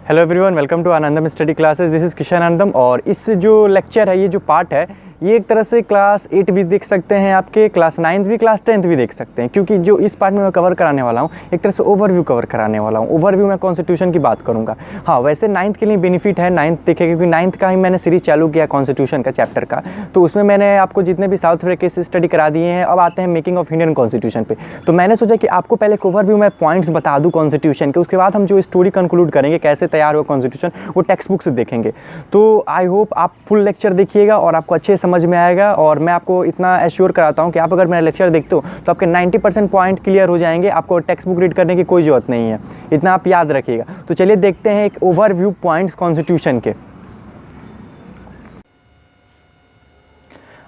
Hello everyone, welcome to Anandam study classes. This is Kishan Anandam. और इस जो लेक्चर है, ये जो पार्ट है, ये एक तरह से क्लास 8 भी देख सकते हैं, आपके क्लास 9th भी, क्लास 10th भी देख सकते हैं, क्योंकि जो इस पार्ट में मैं कवर कराने वाला हूँ, एक तरह से ओवरव्यू कवर कराने वाला हूँ। ओवरव्यू में कॉन्स्टिट्यूशन की बात करूँगा। हाँ, वैसे 9th के लिए बेनिफिट है, 9th देखेगा, क्योंकि 9th का ही मैंने सीरीज चालू किया कॉन्स्टिट्यूशन का चैप्टर का, तो उसमें मैंने आपको जितने भी साउथ अफ्रीका के स्टडी करा दिए हैं। अब आते हैं मेकिंग ऑफ इंडियन कॉन्स्टिट्यूशन पे। तो मैंने सोचा कि आपको पहले एक ओवरव्यू में पॉइंट्स बता दूँ कॉन्स्टिट्यूशन के, उसके बाद हम जो स्टोरी कंक्लूड करेंगे, कैसे तैयार हुआ कॉन्स्टिट्यूशन, वो टेक्स्ट बुक से देखेंगे। तो आई होप आप फुल लेक्चर देखिएगा और आपको अच्छे समझ में आएगा। और मैं आपको इतना एश्योर कराता हूँ कि आप अगर मेरा लेक्चर देखते हो तो आपके 90% पॉइंट क्लियर हो जाएंगे। आपको टेक्स्ट बुक रीड करने की कोई ज़रूरत नहीं है, इतना आप याद रखिएगा। तो चलिए देखते हैं एक ओवरव्यू पॉइंट्स कॉन्स्टिट्यूशन के।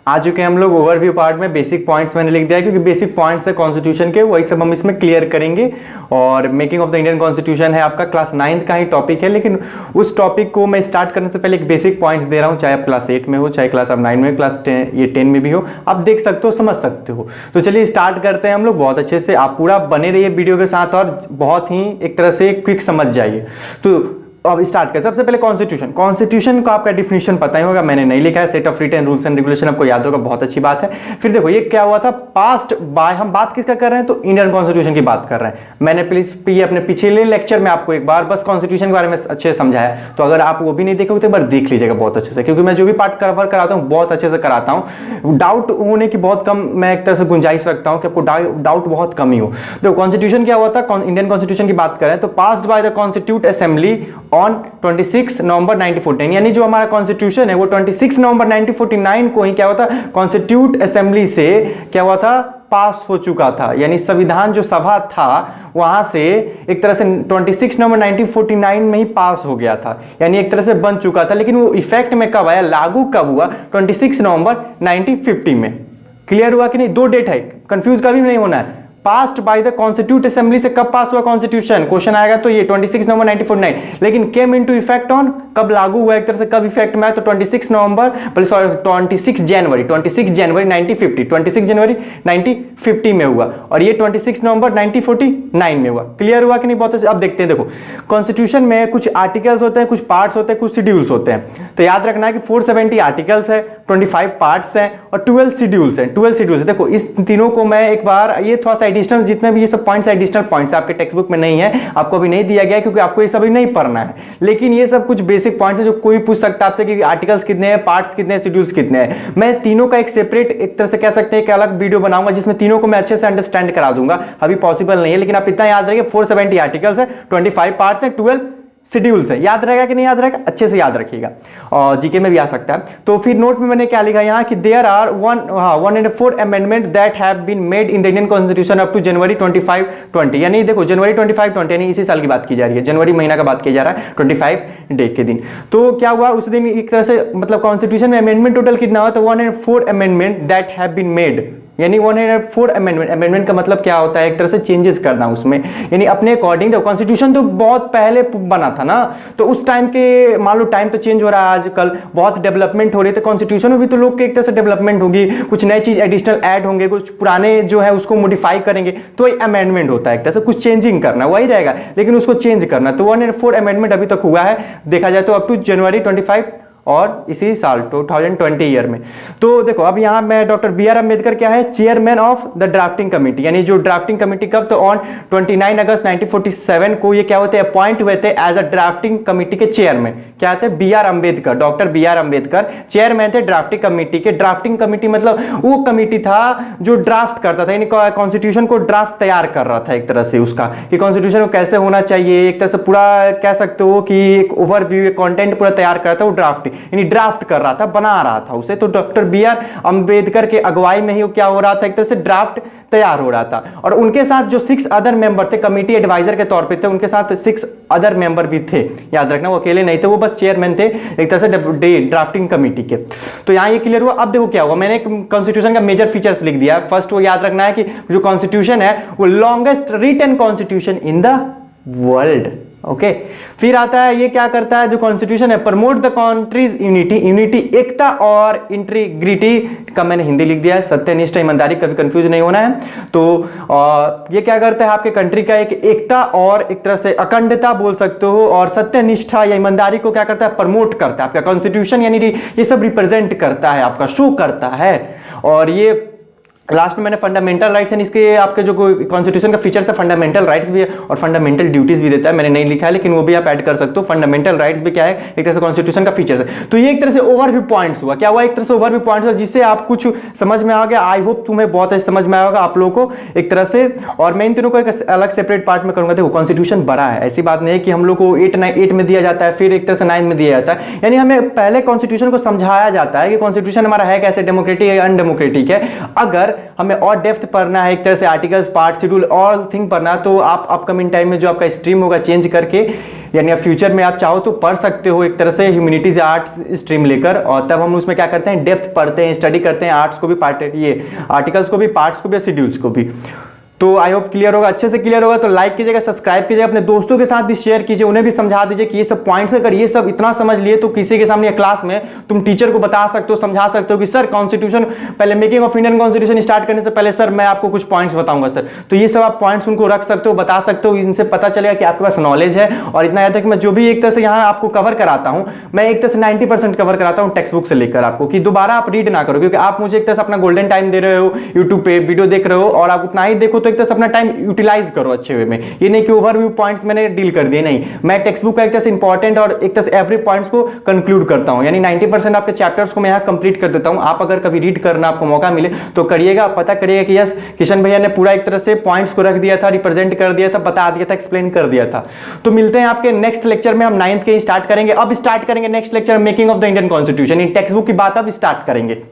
आ चुके हैं हम लोग ओवरव्यू पार्ट में। बेसिक पॉइंट्स मैंने लिख दिया है, क्योंकि बेसिक पॉइंट्स है कॉन्स्टिट्यूशन के, वही सब हम इसमें क्लियर करेंगे। और making of the Indian constitution है आपका क्लास 9th का ही टॉपिक है, लेकिन उस टॉपिक को मैं स्टार्ट करने से पहले एक बेसिक पॉइंट्स दे रहा हूँ, चाहे आप क्लास 8 में हो, चाहे क्लास आप 9 में, क्लास 10 में भी हो, आप देख सकते हो, समझ सकते हो। तो चलिए स्टार्ट करते हैं हम लोग बहुत अच्छे से। आप पूरा बने रहिए वीडियो के साथ और बहुत ही एक तरह से क्विक समझ जाइए। तो अब स्टार्ट करें। सबसे पहले कॉन्स्टिट्यूशन का आपका डिफिनेशन पता ही होगा, मैंने नहीं लिखा है। Set of written rules and regulation आपको याद होगा, बहुत अच्छी बात है। फिर देखो ये क्या हुआ था, पास्ट बाय, हम बात किसका कर रहे हैं, तो इंडियन कॉन्स्टिट्यूशन की बात कर रहे हैं। मैंने प्लीज अपने पिछले लेक्चर में आपको एक बार बस कॉन्स्टिट्यूशन के बारे में अच्छे से समझाया, तो अगर आप वो भी नहीं देखोगे तो एक बार देख लीजिएगा बहुत अच्छे से, क्योंकि मैं जो भी पार्ट कवर कराता हूँ बहुत अच्छे से कराता हूँ। डाउट होने की बहुत कम मैं एक तरह से गुंजाइश रखता हूँ कि आपको डाउट बहुत कम ही हो। तो कॉन्स्टिट्यूशन क्या हुआ था, इंडियन कॉन्स्टिट्यूशन की बात करें तो passed by the constitute assembly on 26 नवंबर 1949, यानी जो हमारा कॉन्स्टिट्यूशन है वो 26 नवंबर 1949 को ही क्या हुआ था, कॉन्स्टिट्यूट असेंबली से क्या हुआ था, पास हो चुका था। यानी संविधान जो सभा था वहां से एक तरह से 26 नवंबर 1949 में ही पास हो गया था, यानी एक तरह से बन चुका था। लेकिन वो इफेक्ट में कब आया, लागू कब हुआ, 26 नवंबर 1950 में। क्लियर हुआ कि नहीं, दो डेट है, कंफ्यूज कभी नहीं होना है। Passed by the constitute assembly से कब पास हुआ कॉन्स्टिट्यूशन, क्वेश्चन आएगा तो ये 26 नवंबर 1949, लेकिन केम इनटू इफेक्ट ऑन, कब लागू हुआ, एक तरह से कब इफेक्ट में आया, तो 26 जनवरी 1950, 26 जनवरी 1950 में हुआ, और ये 26 नवंबर 1949 में हुआ। क्लियर हुआ कि नहीं, बहुत अच्छे। अब देखते हैं, देखो कॉन्स्टिट्यूशन में कुछ आर्टिकल्स होते हैं, कुछ पार्ट्स होते हैं, कुछ शेड्यूल्स होते हैं। तो याद रखना है कि 470 आर्टिकल्स है, 25 पार्ट्स हैं और 12 शेड्यूल्स हैं। 12 शेड्यूल्स है। देखो इस तीनों को मैं एक बार, ये थोड़ा सा एडिशनल, जितने भी ये सब पॉइंट्स एडिशनल पॉइंट्स आपके टेक्स्ट बुक में नहीं है, आपको अभी नहीं दिया गया है, क्योंकि आपको ये सब नहीं पढ़ना है। लेकिन ये सब कुछ बेसिक पॉइंट्स है जो कोई पूछ सकता है आपसे कि आर्टिकल्स कितने हैं, पार्ट्स कितने हैं, शेड्यूल्स कितने हैं। मैं तीनों का एक सेपरेट, एक तरह से कह सकते हैं, एक अलग वीडियो बनाऊंगा जिसमें तीनों को मैं अच्छे से अंडरस्टैंड करा दूंगा। अभी पॉसिबल नहीं है, लेकिन आप इतना याद रखिए, 470 आर्टिकल्स है, 25 पार्ट्स है, 12 शेड्यूल्स है। याद रहेगा कि नहीं याद रहेगा, अच्छे से याद रखिएगा, और जीके में भी आ सकता है। तो फिर नोट में मैंने क्या लिखा यहाँ कि there are 104 amendment that have been made in the Indian constitution up to January 25, 20, यानी देखो जनवरी 25, 20 यानी इसी साल की बात की जा रही है, जनवरी महीना का बात किया जा रहा है, 25 डे के दिन। तो क्या हुआ उस दिन, एक तरह से मतलब कॉन्स्टिट्यूशन में अमेंडमेंट टोटल कितना हुआ, तो 104 amendment that have been made, यानी 104 अमेंडमेंट। अमेंडमेंट का मतलब क्या होता है, एक तरह से चेंजेस करना उसमें, यानी अपने अकॉर्डिंग। कॉन्स्टिट्यूशन तो बहुत पहले बना था ना, तो उस टाइम के, मान लो टाइम तो चेंज हो रहा है, आजकल बहुत डेवलपमेंट हो रही है, तो कॉन्स्टिट्यूशन में भी तो लोग के एक तरह से डेवलपमेंट होगी, कुछ नई चीज एडिशनल ऐड होंगे, कुछ पुराने जो है उसको मॉडिफाई करेंगे, तो ये अमेंडमेंट होता है, एक तरह से कुछ चेंजिंग करना, वही रहेगा, लेकिन उसको चेंज करना। तो 104 अमेंडमेंट अभी तक हुआ है, देखा जाए तो अप टू जनवरी 25 और इसी साल 2020 ईयर में। तो देखो अब यहां मैं, डॉक्टर बी आर अम्बेडकर क्या है, chairman of the drafting committee, यानी जो ड्राफ्टिंग कमेटी कब, तो ऑन 29 अगस्त 1947 को ये क्या होते हैं, अपॉइंट हुए थे एज अ ड्राफ्टिंग कमेटी के चेयरमैन। क्या थे, B R Ambedkar, doctor B R Ambedkar chairman थे ड्राफ्टिंग कमेटी के। ड्राफ्टिंग कमेटी मतलब वो कमेटी था जो ड्राफ्ट करता था, यानी कॉन्स्टिट्यूशन को ड्राफ्ट तैयार कर रहा था, एक तरह से उसका कि कॉन्स्टिट्यूशन को कैसे होना चाहिए, एक तरह से पूरा कह सकते हो कि एक ओवरव्यू, कंटेंट पूरा तैयार करता है वो ड्राफ्ट, यानी ड्राफ्ट कर रहा था, बना रहा था उसे। तो डॉक्टर बी आर अम्बेडकर के अगुवाई में ही क्या हो रहा था, एक तरह से ड्राफ्ट तैयार हो रहा था। और उनके साथ जो 6 अदर मेंबर थे, कमेटी एडवाइजर के तौर पे थे, उनके साथ 6 अदर मेंबर भी थे। याद रखना वो अकेले नहीं थे, वो बस चेयरमैन थे एक तरह से ड्राफ्टिंग कमेटी के। तो यहां ये क्लियर हुआ। अब देखो क्या हुआ, मैंने कॉन्स्टिट्यूशन का मेजर फीचर्स लिख दिया। फर्स्ट वो याद रखना है कि जो कॉन्स्टिट्यूशन है वो longest written constitution in the world, okay फिर आता है ये क्या करता है जो कॉन्स्टिट्यूशन है, promote the country's unity, unity एकता और इंटीग्रिटी का मैंने हिंदी लिख दिया है, सत्यनिष्ठा ईमानदारी, कभी कंफ्यूज नहीं होना है। तो ये क्या करता है आपके कंट्री का एक एकता और एक तरह से अखंडता बोल सकते हो, और सत्यनिष्ठा या ईमानदारी को क्या करता है प्रमोट करता है। आपका कॉन्स्टिट्यूशन यानी ये सब रिप्रेजेंट करता है, आपका शो करता है। और ये लास्ट में मैंने फंडामेंटल राइट्स यानी इसके आपके जो कॉन्स्टिट्यूशन का फीचर्स है, फंडामेंटल राइट्स भी है और फंडामेंटल ड्यूटीज भी देता है, मैंने नहीं लिखा है लेकिन वो भी आप ऐड कर सकते हो। फंडामेंटल राइट्स भी क्या है, एक तरह से कॉन्स्टिट्यूशन का फीचर्स है। तो ये एक तरह से ओवरव्यू पॉइंट्स हुआ, क्या हुआ एक तरह से ओवरव्यू पॉइंट्स हुआ जिससे आप कुछ समझ में आ गया। आई होप तुम्हें बहुत अच्छे समझ में आएगा आप लोगों को एक तरह से। और मैं इन तीनों को एक अलग सेपरेट पार्ट में करूंगा। देखो कॉन्स्टिट्यूशन बड़ा है, ऐसी बात नहीं है कि हम लोग को 8 में दिया जाता है फिर एक तरह से 9 में दिया जाता है, यानी हमें पहले कॉन्स्टिट्यूशन को समझाया जाता है कि कॉन्स्टिट्यूशन हमारा है कैसे, डेमोक्रेटिक है अनडेमोक्रेटिक है। अगर हमें और डेप्थ पढ़ना है एक तरह से articles, part, schedule all thing पढ़ना, तो आप अपकमिंग टाइम में जो आपका स्ट्रीम होगा चेंज करके, यानी आप फ्यूचर में आप चाहो तो पढ़ सकते हो एक तरह से ह्यूमैनिटीज आर्ट्स स्ट्रीम लेकर। और तब हम उसमें क्या करते हैं डेप्थ पढ़ते हैं, स्टडी करते हैं आर्ट्स को भी, पार्ट ये आर्टिकल्स को भी, पार्ट्स को भी, शेड्यूल्स को भी। तो आई होप क्लियर होगा, अच्छे से क्लियर होगा। तो लाइक कीजिएगा, सब्सक्राइब कीजिएगा, अपने दोस्तों के साथ भी शेयर कीजिए, उन्हें भी समझा दीजिए कि ये सब पॉइंट्स अगर ये सब इतना समझ लिए तो किसी के सामने क्लास में तुम टीचर को बता सकते हो, समझा सकते हो कि सर कॉन्स्टिट्यूशन पहले making of Indian constitution start करने से पहले सर मैं आपको कुछ पॉइंट्स बताऊंगा सर। तो ये सब आप पॉइंट्स उनको रख सकते हो, बता सकते हो, इनसे पता चलेगा कि आपके पास नॉलेज है। और इतना याद है कि मैं जो भी एक तरह से यहाँ आपको कवर कराता हूँ, मैं एक तरह से 90% कवर कराता हूँ टेक्स्ट बुक से लेकर आपको, कि दोबारा आप रीड ना करो, क्योंकि आप मुझे एक तरह से अपना गोल्डन टाइम दे रहे हो, यूट्यूब पे वीडियो देख रहे हो और आप उतना ही देखो, तो एक तरह से अपना टाइम यूटिलाइज करो अच्छे वे में। ये नहीं कि ओवरव्यू पॉइंट्स मैंने डील कर दिए, नहीं, मैं टेक्स्ट बुक का एक तरह से इंपॉर्टेंट और एक तरह से एवरी पॉइंट्स को कंक्लूड करता हूं, यानी 90% आपके चैप्टर्स को मैं यहां कंप्लीट कर देता हूं। आप अगर कभी रीड करना आपको मौका मिले तो करिएगा, पता करिएगा कि यस किशन भैया ने पूरा एक तरह से पॉइंट्स को रख दिया था, रिप्रेजेंट कर दिया था, बता दिया था, एक्सप्लेन कर दिया था। तो मिलते हैं आपके नेक्स्ट लेक्चर में, हम 9th के स्टार्ट करेंगे। अब स्टार्ट करेंगे next lecture making of the Indian constitution, text book की बात अब स्टार्ट करेंगे।